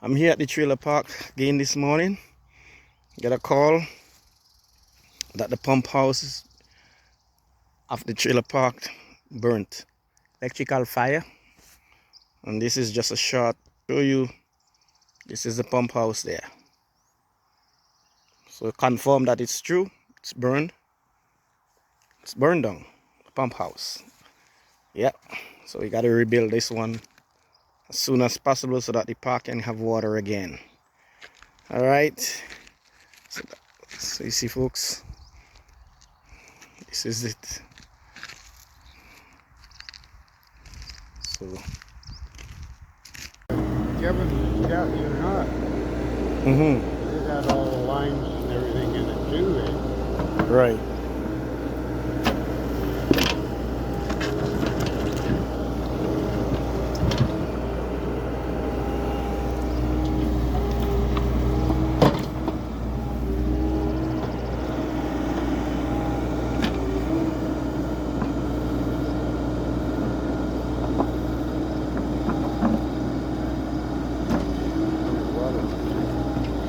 I'm here at the trailer park again this morning. Get a call that the pump house of the trailer park burnt. Electrical fire. And this is just a shot to show you. This is the pump house there. So confirm that it's true. It's burned. It's burned down. The pump house. Yeah. So we gotta rebuild this one as soon as possible so that the park can have water again. Alright. So you see, folks, this is it. So Kevin got you or not. It had all the lines and everything in it too, eh? Right.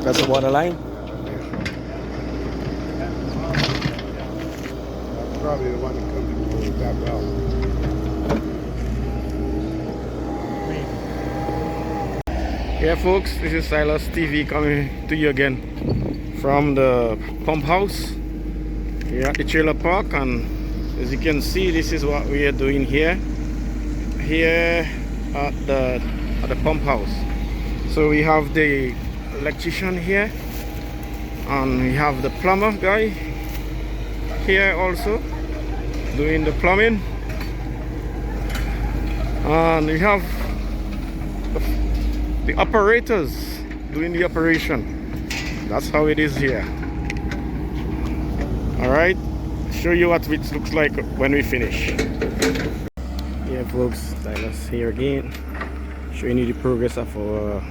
That's the water line. That's probably the one that comes in with that well. Yeah, folks, this is Silas TV coming to you again from the pump house here at the trailer park, and as you can see, this is what we are doing here at the pump house. So we have the electrician here, and we have the plumber guy here also doing the plumbing, and we have the operators doing the operation. That's how it is here. All right, show you what it looks like when we finish. Yeah, folks, Silas here again, showing you the progress of our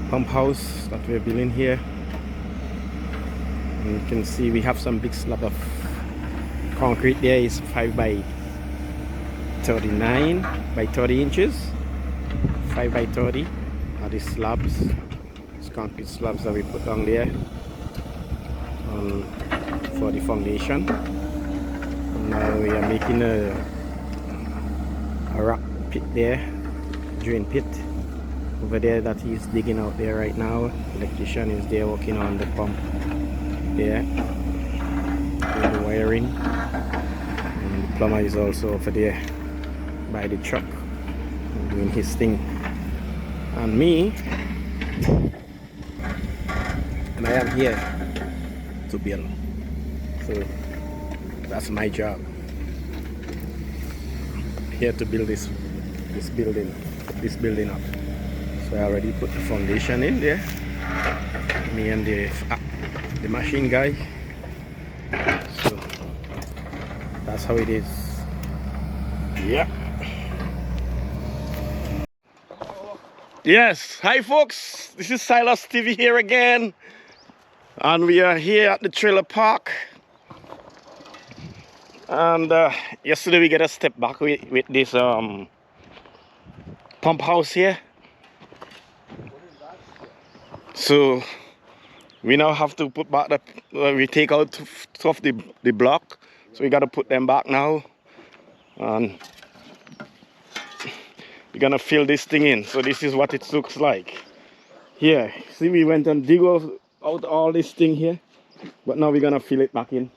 pump house that we're building here. And you can see we have some big slab of concrete there. Is 5 by 39 by 30 inches. 5 by 30 are the slabs. These concrete slabs that we put down there for the foundation. And now we are making a rock pit there, drain pit over there that he's digging out there right now. Electrician is there working on the pump there, doing the wiring, and the plumber is also over there by the truck doing his thing. And me, and I am here to build. So that's my job, here to build this building up. So I already put the foundation in there, me and the machine guy. So that's how it is. Yeah. Yes, hi folks, this is Silas TV here again, and we are here at the trailer park. And yesterday we get a step back with this pump house here. So we now have to put back we take out of the block, so we got to put them back now, and we're gonna fill this thing in. So this is what it looks like here. See, we went and dig out all this thing here, but now we're gonna fill it back in.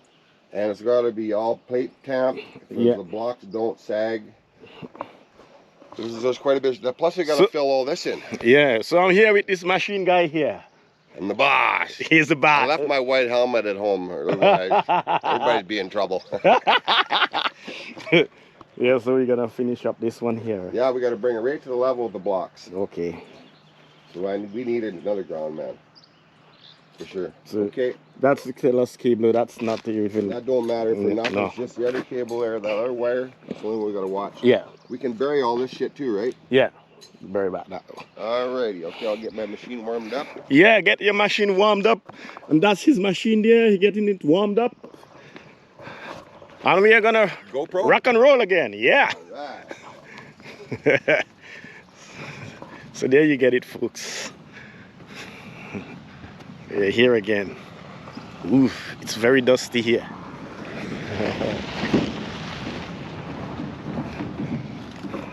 And it's got to be all plate tamped. Yeah. The blocks don't sag. There's quite a bit. Plus, we got to fill all this in. Yeah, so I'm here with this machine guy here. And the boss. He's the boss. I left my white helmet at home. Everybody'd be in trouble. Yeah, so we're gonna finish up this one here. Yeah, we got to bring it right to the level of the blocks. Okay. So we needed another ground man. For sure. So okay. That's the Telos cable. That's not the even. That don't matter for nothing. No. It's just the other cable there, the other wire. That's the only one we got to watch. Yeah. We can bury all this shit too, right? Yeah. Very bad that. Alrighty. Okay, I'll get my machine warmed up. Yeah, get your machine warmed up. And that's his machine there. He's getting it warmed up. And we are gonna rock and roll again. Yeah. All right. So there you get it, folks. We're here again. Oof, it's very dusty here.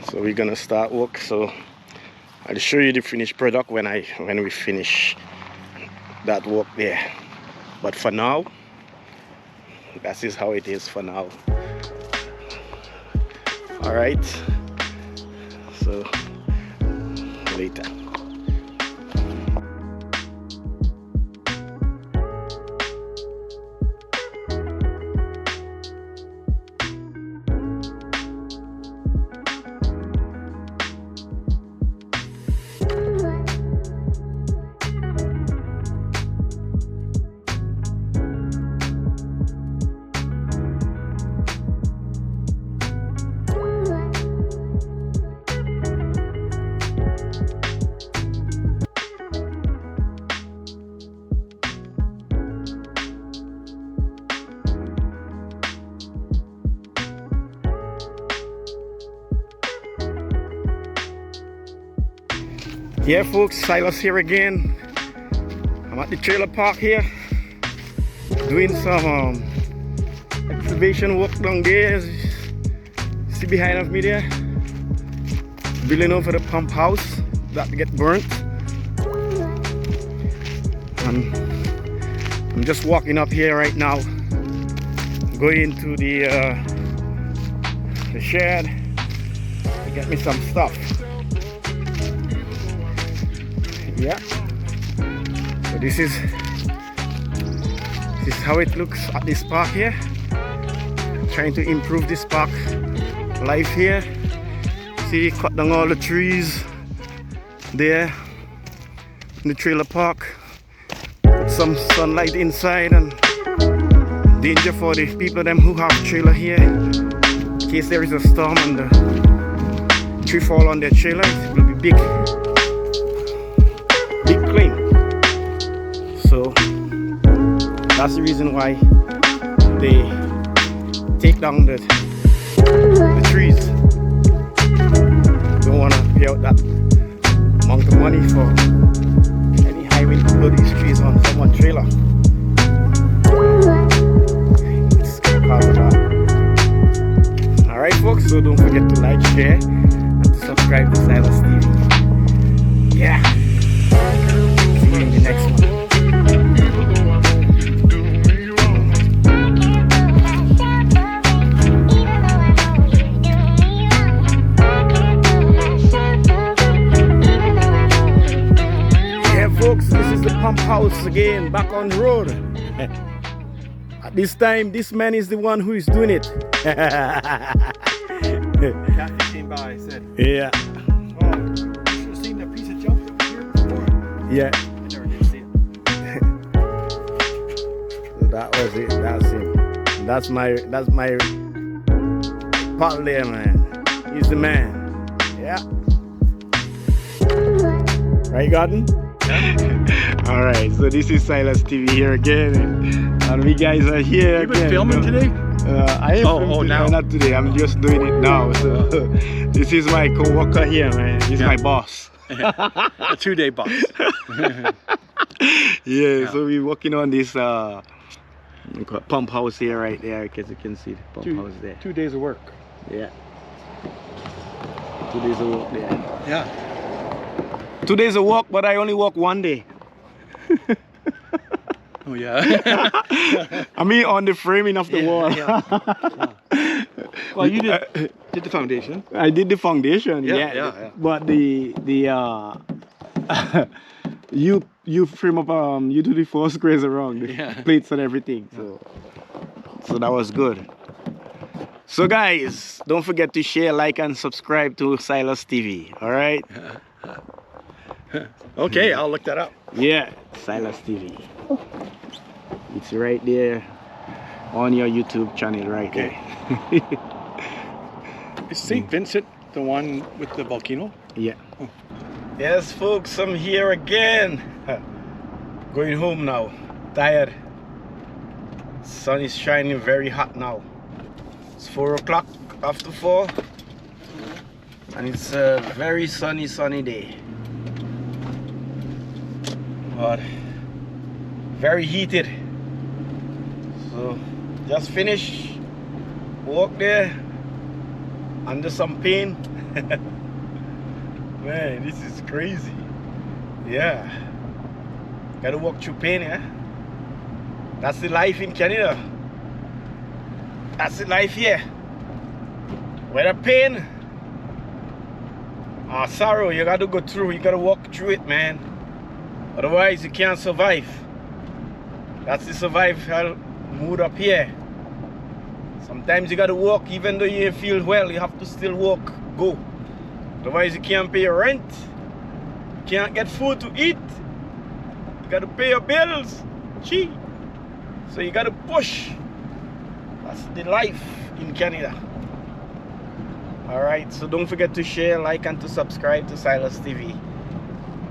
So we're gonna start work. So I'll show you the finished product when we finish that work there. But for now, that is how it is for now. All right. So later. Yeah, folks, Silas here again. I'm at the trailer park here, doing some excavation work down there. See behind of me there, building over the pump house that get burnt. I'm just walking up here right now, going to the shed to get me some stuff. Yeah, so this is how it looks at this park here. Trying to improve this park life here. See, cut down all the trees there in the trailer park. Put some sunlight inside, and danger for the people them who have trailer here. In case there is a storm and the tree fall on their trailer, it will be big claim. So that's the reason why they take down the trees. Don't want to pay out that amount of money for any highway to put these trees on someone's trailer. It's gonna cause a lot. Alright folks, so don't forget to like, share, and to subscribe to Silas TV. Yeah. See you in the next one. Yeah folks, this is the pump house again, back on the road. At this time, this man is the one who is doing it. Captain came by, said, Yeah. "Oh, you should have seen that piece of junk that was here before." Yeah. I never did see it. So that was it. That's him. That's my partner there, man. He's the man. Yeah. Right, Gordon? All right. So this is Silas TV here again, and we guys are here. You been again, filming today? I am filming today, now. not today. I'm just doing it now. So this is my co-worker here, man. He's my boss. A 2-day box. Yeah, so we're working on this pump house here, right there, as you can see the pump house there. 2 days of work. Yeah. 2 days of work there. Yeah. 2 days of work, but I only work 1 day. Oh yeah. I mean, on the framing of the wall. Yeah. Well, you did the foundation. I did the foundation. Yeah. But the you frame up you do the 4 squares around the plates and everything. So that was good. So guys, don't forget to share, like, and subscribe to Silas TV. All right. Okay, I'll look that up. Yeah, Silas TV. It's right there on your YouTube channel, right there. Is St. Vincent the one with the volcano? Yeah. Yes, folks, I'm here again. Going home now. Tired. Sun is shining very hot now. It's 4 o'clock after 4, and it's a very sunny day. but very heated. So just finished walk there under some pain. Man, this is crazy. Yeah, gotta walk through pain. Yeah, that's the life in Canada. That's the life here. Whether pain or sorrow, you gotta go through. You gotta walk through it, man. Otherwise you can't survive. That's the survival mood up here. Sometimes you gotta walk even though you feel well. You have to still walk, go. Otherwise you can't pay your rent. You can't get food to eat. You gotta pay your bills. Gee. So you gotta push. That's the life in Canada. Alright, so don't forget to share, like, and to subscribe to Silas TV.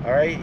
Alright.